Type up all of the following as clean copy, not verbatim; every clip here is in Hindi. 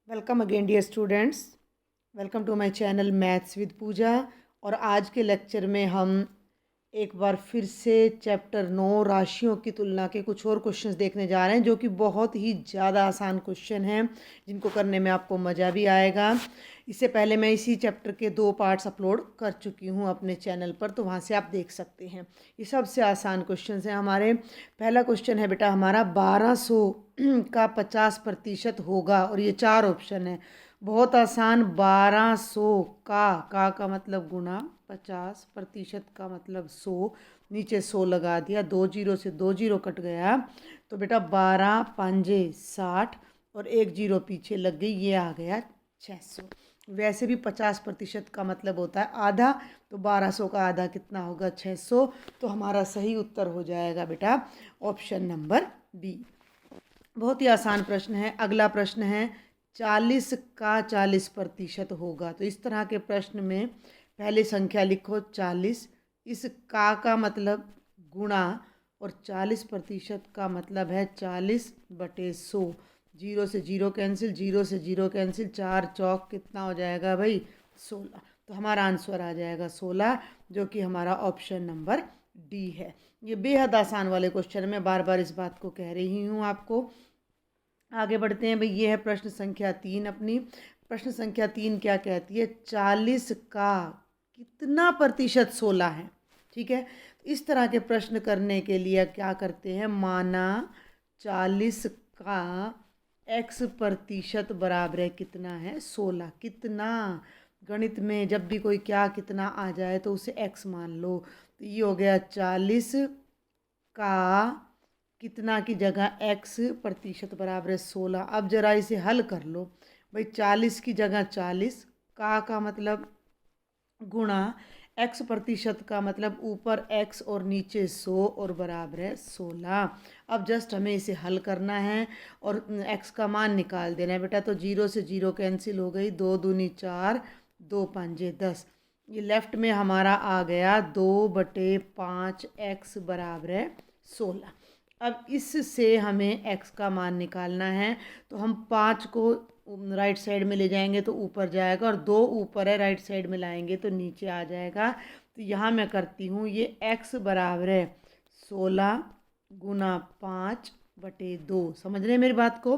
Welcome again dear students. Welcome to my channel maths with Pooja. और आज के लेक्चर में हम एक बार फिर से चैप्टर 9 राशियों की तुलना के कुछ और क्वेश्चंस देखने जा रहे हैं, जो कि बहुत ही ज़्यादा आसान क्वेश्चन हैं, जिनको करने में आपको मज़ा भी आएगा। इससे पहले मैं इसी चैप्टर के 2 पार्ट्स अपलोड कर चुकी हूँ अपने चैनल पर, तो वहाँ से आप देख सकते हैं। ये सबसे आसान क्वेश्चन हैं हमारे। पहला क्वेश्चन है बेटा हमारा 1200 का 50% होगा, और ये 4 ऑप्शन है। बहुत आसान। 1200 का मतलब गुना, 50% का मतलब 100, नीचे 100 लगा दिया, 2 जीरो से 2 जीरो कट गया, तो बेटा 12 पंजे 60 और 1 जीरो पीछे लग गई, ये आ गया 600। वैसे भी 50% का मतलब होता है आधा, तो 1200 का आधा कितना होगा? 600। तो हमारा सही उत्तर हो जाएगा बेटा ऑप्शन नंबर बी। बहुत ही आसान प्रश्न है। अगला प्रश्न है 40 का 40% होगा। तो इस तरह के प्रश्न में पहले संख्या लिखो 40, इस का मतलब गुणा, और 40% का मतलब है 40/100। जीरो से जीरो कैंसिल, जीरो से जीरो कैंसिल, 4 चौक कितना हो जाएगा भाई? 16। तो हमारा आंसर आ जाएगा 16, जो कि हमारा ऑप्शन नंबर डी है। ये बेहद आसान वाले क्वेश्चन, मैं बार बार इस बात को कह रही हूँ आपको। आगे बढ़ते हैं भाई। ये है प्रश्न संख्या 3 अपनी। प्रश्न संख्या 3 क्या कहती है? 40 का कितना प्रतिशत 16 है? ठीक है, तो इस तरह के प्रश्न करने के लिए क्या करते हैं? माना 40 का x% बराबर है कितना है? 16। कितना? गणित में जब भी कोई क्या कितना आ जाए तो उसे x मान लो। तो ये हो गया 40 का कितना की जगह x% बराबर है 16। अब जरा इसे हल कर लो भाई। 40 की जगह 40, का मतलब गुणा, x% का मतलब ऊपर x और नीचे 100 और बराबर है 16। अब जस्ट हमें इसे हल करना है और x का मान निकाल देना है बेटा। तो जीरो से जीरो कैंसिल हो गई, 2 दूनी 4, 2 पंजे 10। ये लेफ्ट में हमारा आ गया 2/5x बराबर है 16। अब इससे हमें x का मान निकालना है, तो हम 5 को राइट साइड में ले जाएंगे तो ऊपर जाएगा, और 2 ऊपर है, राइट साइड में लाएंगे तो नीचे आ जाएगा। तो यहाँ मैं करती हूँ, ये x बराबर है 16 गुना 5/2। समझ रहे हैं मेरी बात को?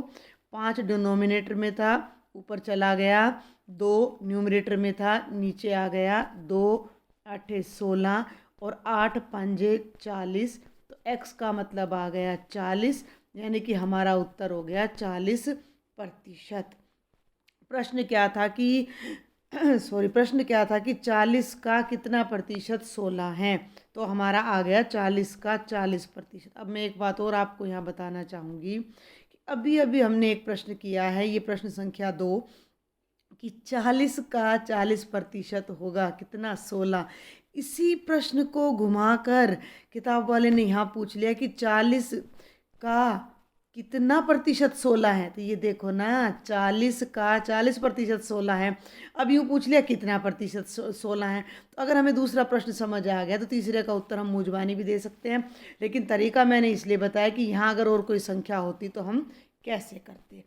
5 डिनोमिनेटर में था, ऊपर चला गया, 2 न्यूमरेटर में था, नीचे आ गया, 2 8 16 और 8 पंजे 40। तो x का मतलब आ गया 40, यानी कि हमारा उत्तर हो गया 40%। प्रश्न क्या था कि प्रश्न क्या था कि 40 का कितना प्रतिशत 16 है? तो हमारा आ गया 40 का 40%। अब मैं एक बात और आपको यहाँ बताना चाहूँगी कि अभी अभी हमने एक प्रश्न किया है, ये प्रश्न संख्या 2, कि 40 का 40% होगा कितना? 16। इसी प्रश्न को घुमाकर किताब वाले ने यहाँ पूछ लिया कि 40 का कितना प्रतिशत 16 है। तो ये देखो ना, 40 का 40% 16 है। अब यूँ पूछ लिया कितना प्रतिशत 16 है। तो अगर हमें दूसरा प्रश्न समझ आ गया तो तीसरे का उत्तर हम मुँहज़बानी भी दे सकते हैं, लेकिन तरीका मैंने इसलिए बताया कि यहाँ अगर और कोई संख्या होती तो हम कैसे करते।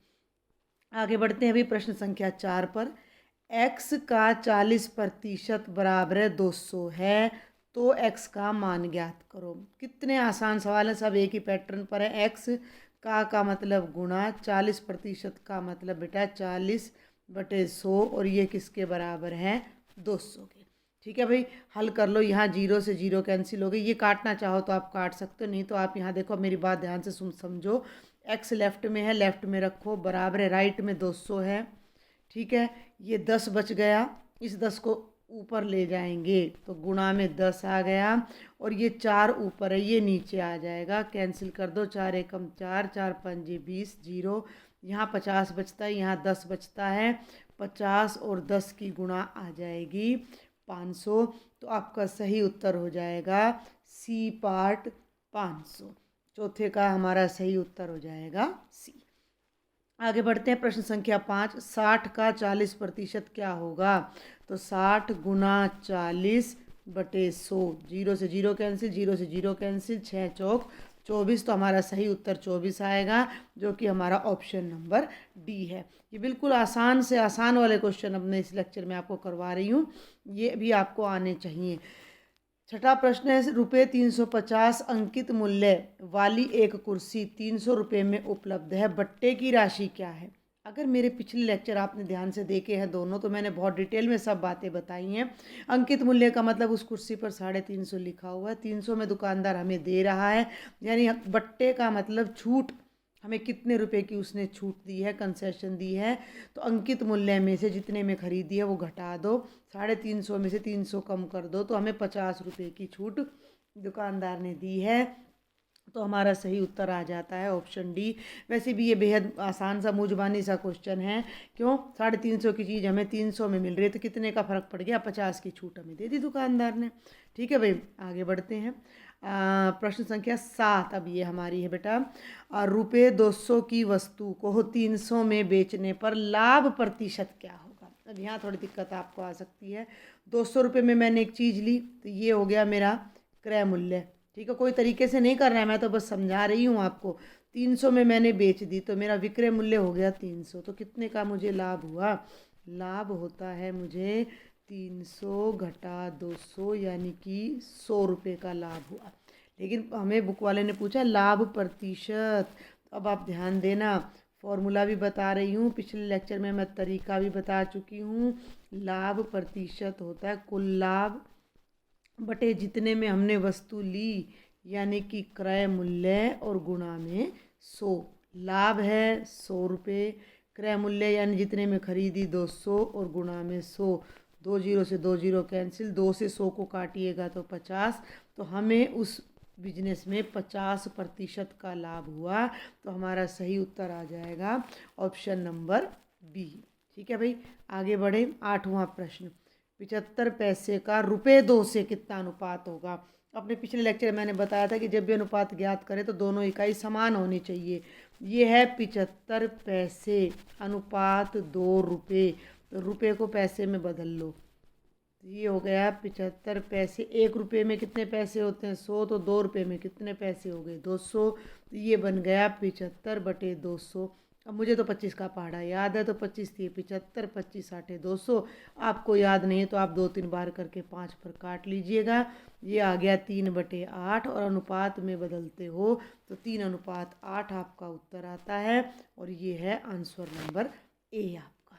आगे बढ़ते हैं अभी प्रश्न संख्या 4 पर। x का 40% बराबर है 200 है, तो x का मान ज्ञात करो। कितने आसान सवाल हैं, सब एक ही पैटर्न पर है। x का मतलब गुणा, 40% का मतलब बेटा 40/100, और ये किसके बराबर है? 200 के। ठीक है भाई, हल कर लो। यहाँ जीरो से जीरो कैंसिल हो गई, ये काटना चाहो तो आप काट सकते हो, नहीं तो आप यहाँ देखो, मेरी बात ध्यान से समझो। x लेफ्ट में है, लेफ्ट में रखो, बराबर है राइट में 200 है। ठीक है, ये 10 बच गया, इस 10 को ऊपर ले जाएंगे तो गुणा में 10 आ गया, और ये 4 ऊपर है, ये नीचे आ जाएगा। कैंसिल कर दो, 4 एकम 4, 4 पंजे 20, जीरो। यहाँ 50 बचता है, यहाँ 10 बचता है। 50 और 10 की गुणा आ जाएगी 500। तो आपका सही उत्तर हो जाएगा सी पार्ट 500। चौथे का हमारा सही उत्तर हो जाएगा सी। आगे बढ़ते हैं प्रश्न संख्या 5। 60 का 40% क्या होगा? तो 60 गुना 40/100, जीरो से जीरो कैंसिल, जीरो से जीरो कैंसिल, 6 चौक 24, तो हमारा सही उत्तर 24 आएगा, जो कि हमारा ऑप्शन नंबर डी है। ये बिल्कुल आसान से आसान वाले क्वेश्चन अब मैं इस लेक्चर में आपको करवा रही हूँ, ये भी आपको आने चाहिए। छठा प्रश्न है, रुपये 350 अंकित मूल्य वाली एक कुर्सी 300 रुपये में उपलब्ध है, बट्टे की राशि क्या है। अगर मेरे पिछले लेक्चर आपने ध्यान से देखे हैं दोनों, तो मैंने बहुत डिटेल में सब बातें बताई हैं। अंकित मूल्य का मतलब उस कुर्सी पर 350 लिखा हुआ है, 300 में दुकानदार हमें दे रहा है, यानी बट्टे का मतलब छूट, हमें कितने रुपए की उसने छूट दी है, कंसेशन दी है। तो अंकित मूल्य में से जितने में खरीदी है वो घटा दो, 350 में से 300 कम कर दो, तो हमें 50 रुपये की छूट दुकानदार ने दी है। तो हमारा सही उत्तर आ जाता है ऑप्शन डी। वैसे भी ये बेहद आसान सा मूजबानी सा क्वेश्चन है, क्यों 350 की चीज़ हमें 300 में मिल रही है, तो कितने का फ़र्क पड़ गया, 50 की छूट हमें दे दी दुकानदार ने। ठीक है भाई, आगे बढ़ते हैं। प्रश्न संख्या 7 अब ये हमारी है बेटा। रुपये 200 की वस्तु को 300 में बेचने पर लाभ प्रतिशत क्या होगा। अब यहाँ थोड़ी दिक्कत आपको आ सकती है। 200 रुपये में मैंने एक चीज़ ली, तो ये हो गया मेरा क्रय मूल्य। ठीक है, कोई तरीके से नहीं कर रहा है, मैं तो बस समझा रही हूँ आपको। 300 में मैंने बेच दी, तो मेरा विक्रय मूल्य हो गया 300, तो कितने का मुझे लाभ हुआ। लाभ होता है मुझे 300 घटा 200, यानी कि 100 रुपये का लाभ हुआ। लेकिन हमें बुक वाले ने पूछा लाभ प्रतिशत। अब आप ध्यान देना, फॉर्मूला भी बता रही हूँ, पिछले लेक्चर में मैं तरीका भी बता चुकी हूँ। लाभ प्रतिशत होता है कुल लाभ बटे जितने में हमने वस्तु ली, यानी कि क्रय मूल्य, और गुणा में 100। लाभ है 100 रुपये, क्रय मूल्य यानी जितने में खरीदी 200, और गुणा में 100। 2 जीरो से 2 जीरो कैंसिल, 2 से 100 को काटिएगा तो 50। तो हमें उस बिजनेस में 50% का लाभ हुआ, तो हमारा सही उत्तर आ जाएगा ऑप्शन नंबर बी। ठीक है भाई, आगे बढ़े। 8वां प्रश्न, 75 पैसे का रुपये 2 से कितना अनुपात होगा। अपने पिछले लेक्चर में मैंने बताया था कि जब भी अनुपात ज्ञात करें तो दोनों इकाई समान होनी चाहिए। ये है 75 पैसे अनुपात 2 रुपये, तो रुपये को पैसे में बदल लो। ये हो गया 75 पैसे। 1 रुपये में कितने पैसे होते हैं, 100, तो 2 रुपये में कितने पैसे हो गए, 200। तो ये बन गया 75 बटे 200। अब मुझे तो 25 का पहाड़ा याद है, तो 25 थी 75, 25 आठे 200। आपको याद नहीं है तो आप 2-3 बार करके 5 पर काट लीजिएगा। ये आ गया 3 बटे 8, और अनुपात में बदलते हो तो 3 अनुपात 8 आपका उत्तर आता है, और ये है आंसर नंबर ए आपका।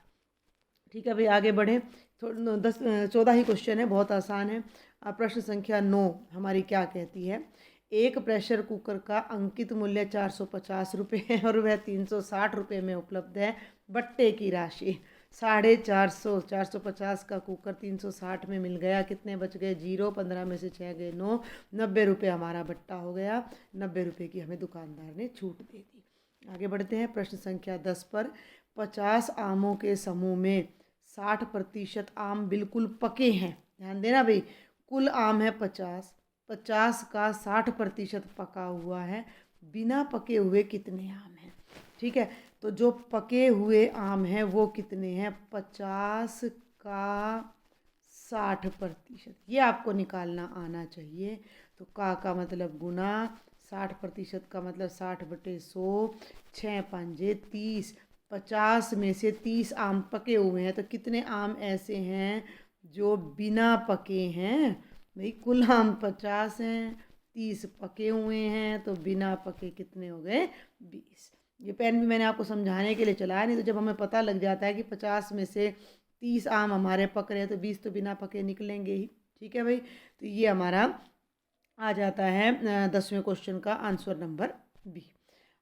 ठीक है भाई, आगे बढ़े। 14 ही क्वेश्चन है, बहुत आसान है। प्रश्न संख्या 9 हमारी क्या कहती है। एक प्रेशर कुकर का अंकित मूल्य 450 रुपये है, और वह 360 रुपये में उपलब्ध है, बट्टे की राशि 450। 450 का कुकर 360 में मिल गया, कितने बच गए, 0। 15 में से 6 गए 9, 90 रुपये हमारा बट्टा हो गया। 90 रुपये की हमें दुकानदार ने छूट दे दी। आगे बढ़ते हैं प्रश्न संख्या 10 पर। 50 आमों के समूह में 60% आम बिल्कुल पके हैं। ध्यान देना भाई, कुल आम है 50, 50 का 60% पका हुआ है, बिना पके हुए कितने आम हैं। ठीक है, तो जो पके हुए आम हैं वो कितने हैं, 50 का 60%, ये आपको निकालना आना चाहिए। तो का मतलब गुना, 60% का मतलब 60 बटे 100, 6 पंजे 30। 50 में से 30 आम पके हुए हैं, तो कितने आम ऐसे हैं जो बिना पके हैं। भाई कुल आम 50 हैं, 30 पके हुए हैं, तो बिना पके कितने हो गए, 20। ये पेन भी मैंने आपको समझाने के लिए चलाया, नहीं तो जब हमें पता लग जाता है कि 50 में से 30 आम हमारे पक रहे हैं, तो 20 तो बिना पके निकलेंगे ही। ठीक है भाई, तो ये हमारा आ जाता है 10वें क्वेश्चन का आंसर नंबर बी।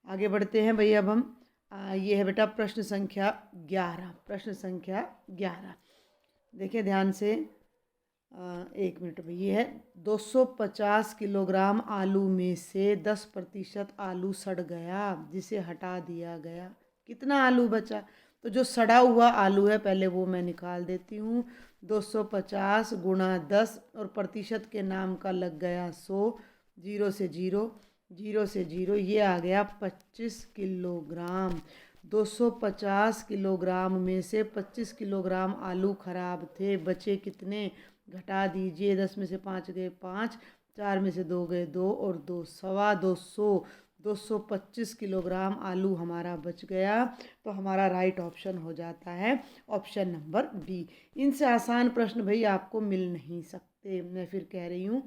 आगे बढ़ते हैं भाई। अब हम ये है बेटा प्रश्न संख्या 11। प्रश्न संख्या 11 देखिए ध्यान से, 1 मिनट में। ये है 250 किलोग्राम आलू में से 10% आलू सड़ गया, जिसे हटा दिया गया, कितना आलू बचा। तो जो सड़ा हुआ आलू है पहले वो मैं निकाल देती हूँ। 250 गुणा 10, और प्रतिशत के नाम का लग गया 100, 0 से 0, 0 से 0, ये आ गया 25 किलोग्राम। 250 किलोग्राम में से 25 किलोग्राम आलू खराब थे, बचे कितने, घटा दीजिए। 10 में से 5 गए 5, 4 में से 2 गए 2 और 2 सवा 200, 225 किलोग्राम आलू हमारा बच गया। तो हमारा राइट ऑप्शन हो जाता है ऑप्शन नंबर बी। इनसे आसान प्रश्न भाई आपको मिल नहीं सकते, मैं फिर कह रही हूँ।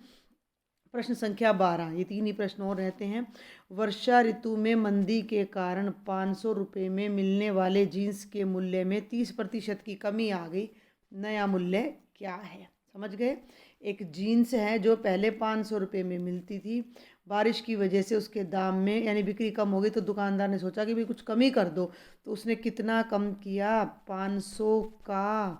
प्रश्न संख्या 12, ये 3 ही प्रश्न और रहते हैं। वर्षा ऋतु में मंदी के कारण 500 रुपये में मिलने वाले जीन्स के मूल्य में 30% की कमी आ गई, नया मूल्य क्या है? समझ गए? एक जीन्स है जो पहले 500 रुपये में मिलती थी, बारिश की वजह से उसके दाम में यानी बिक्री कम हो गई, तो दुकानदार ने सोचा कि भाई कुछ कमी कर दो। तो उसने कितना कम किया? 500 का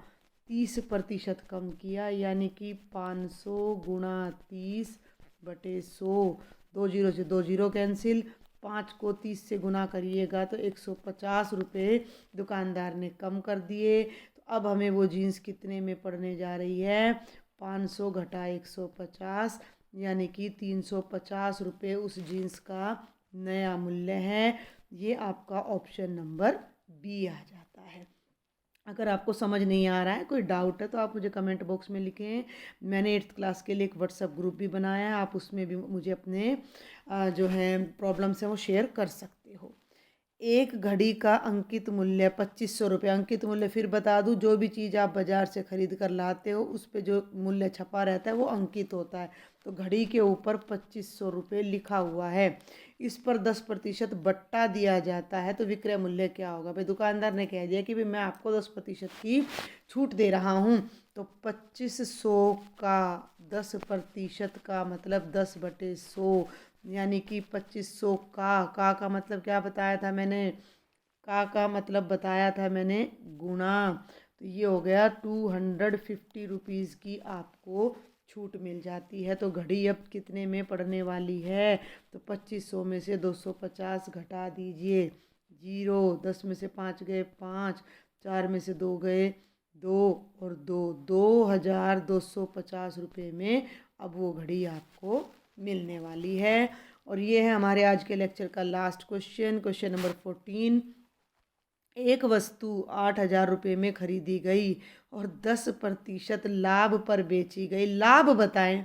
30% कम किया, यानी कि 500 गुणा 30/100। 2 जीरो से 2 जीरो कैंसिल, 5 को 30 से गुना करिएगा तो 150 रुपये दुकानदार ने कम कर दिए। तो अब हमें वो जीन्स कितने में पड़ने जा रही है? 500 घटा 150, यानी कि 350 रुपये उस जीन्स का नया मूल्य है। ये आपका ऑप्शन नंबर बी आ जाता है। अगर आपको समझ नहीं आ रहा है, कोई डाउट है, तो आप मुझे कमेंट बॉक्स में लिखें। मैंने 8th क्लास के लिए एक व्हाट्सएप ग्रुप भी बनाया है, आप उसमें भी मुझे अपने जो है प्रॉब्लम्स हैं वो शेयर कर सकते हो। एक घड़ी का अंकित मूल्य 2500 रुपये। अंकित मूल्य फिर बता दूं, जो भी चीज़ आप बाज़ार से ख़रीद कर लाते हो उस पे जो मूल्य छपा रहता है वो अंकित होता है। तो घड़ी के ऊपर 2500 रुपये लिखा हुआ है, इस पर 10% बट्टा दिया जाता है, तो विक्रय मूल्य क्या होगा? भाई दुकानदार ने कह दिया कि भाई मैं आपको 10% की छूट दे रहा हूँ, तो 2500 का 10% का मतलब 10/100, यानी कि 2500 का मतलब क्या बताया था मैंने? का मतलब बताया था मैंने गुणा। तो ये हो गया 250 रुपीज़ की आपको छूट मिल जाती है। तो घड़ी अब कितने में पड़ने वाली है? तो 2500 में से 250 घटा दीजिए, 0। 10 में से 5 गए 5, 4 में से 2 गए 2 और 2, 2250 रुपये में अब वो घड़ी आपको मिलने वाली है। और ये है हमारे आज के लेक्चर का लास्ट क्वेश्चन, क्वेश्चन नंबर 14। एक वस्तु 8000 रुपये में खरीदी गई और 10% लाभ पर बेची गई। लाभ बताएं।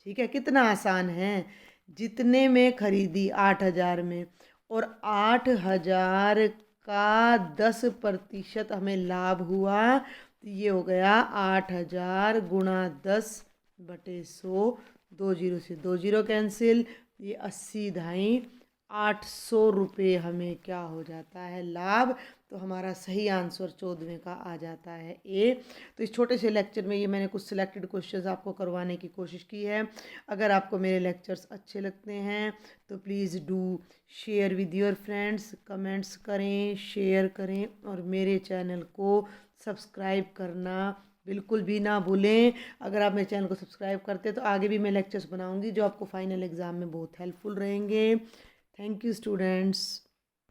ठीक है, कितना आसान है। जितने में खरीदी 8000 में, और 8000 का 10% हमें लाभ हुआ, तो ये हो गया 8000 गुणा 10/100। 2 जीरो से 2 जीरो कैंसिल, ये 80 धाई 800 रुपये हमें क्या हो जाता है? लाभ। तो हमारा सही आंसर 14वें का आ जाता है ए। तो इस छोटे से लेक्चर में ये मैंने कुछ सिलेक्टेड क्वेश्चंस आपको करवाने की कोशिश की है। अगर आपको मेरे लेक्चर्स अच्छे लगते हैं तो please do share with your friends, comments करें, शेयर करें, और मेरे चैनल को सब्सक्राइब करना बिल्कुल भी ना भूलें। अगर आप मेरे चैनल को सब्सक्राइब करते हैं तो आगे भी मैं लेक्चर्स बनाऊंगी जो आपको फाइनल एग्ज़ाम में बहुत हेल्पफुल रहेंगे। Thank you students.